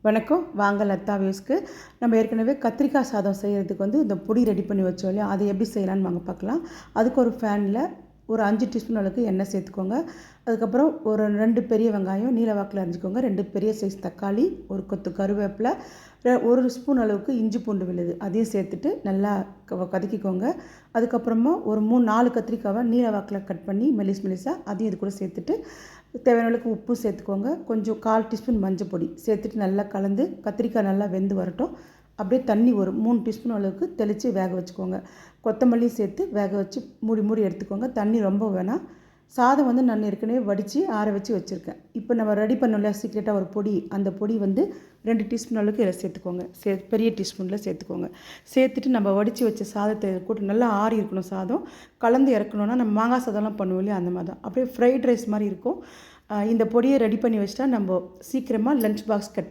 வணக்கம். வாங்க லதா வியூஸ்க்கு. நம்ம ஏற்கனவே கத்திரிக்காய் சாதம் செய்கிறதுக்கு இந்த பொடி ரெடி பண்ணி வச்சோம் இல்லையா, அதை எப்படி செய்யலான்னு வாங்க பார்க்கலாம். அதுக்கு ஒரு ஃபேனில் ஒரு 5 டீஸ்பூன் அளவுக்கு எண்ணெய் சேர்த்துக்கோங்க. அதுக்கப்புறம் ஒரு 2 பெரிய வெங்காயம் நீல வாக்கில் அரிஞ்சிக்கோங்க. 2 பெரிய சைஸ் தக்காளி, ஒரு கொத்து கருவேப்பிலை, 1 ஸ்பூன் அளவுக்கு இஞ்சி பூண்டு விழுது அதையும் சேர்த்துட்டு நல்லா கதக்கிக்கோங்க. அதுக்கப்புறமா ஒரு 4 கத்திரிக்காவை நீல வாக்கில் கட் பண்ணி மெலிசாக அதையும் இது கூட சேர்த்துட்டு தேவையான அளவுக்கு உப்பு சேர்த்துக்கோங்க. கொஞ்சம் 1/4 டீஸ்பூன் மஞ்சள் பொடி சேர்த்துட்டு நல்லா கலந்து கத்திரிக்காய் நல்லா வெந்து வரட்டும். அப்படியே தண்ணி ஒரு 3 டீஸ்பூன் அளவுக்கு தெளித்து வேக வச்சுக்கோங்க. கொத்தமல்லி சேர்த்து வேக வச்சு மூடி எடுத்துக்கோங்க. தண்ணி ரொம்ப வேணாம். சாதம் நான் ஏற்கனவே வடித்து ஆற வச்சு வச்சுருக்கேன். இப்போ நம்ம ரெடி பண்ணோம்ல சீக்ரெட்டாக ஒரு பொடி, அந்த பொடி 2 டீஸ்பூன் அளவுக்கு இதில் சேர்த்துக்கோங்க. பெரிய டீஸ்பூனில் சேர்த்துக்கோங்க. சேர்த்துட்டு நம்ம வடித்து வச்ச சாதத்தை கூட்டு நல்லா ஆறி இருக்கணும். சாதம் கலந்து இறக்கணுன்னா நம்ம மாங்காய் சாதம்லாம் பண்ணுவோம் இல்லையா, அந்த மாதிரி தான். அப்படியே ஃப்ரைட் ரைஸ் மாதிரி இருக்கும். இந்த பொடியை ரெடி பண்ணி வச்சுட்டா நம்ம சீக்கிரமாக லஞ்ச் பாக்ஸ் கட்டி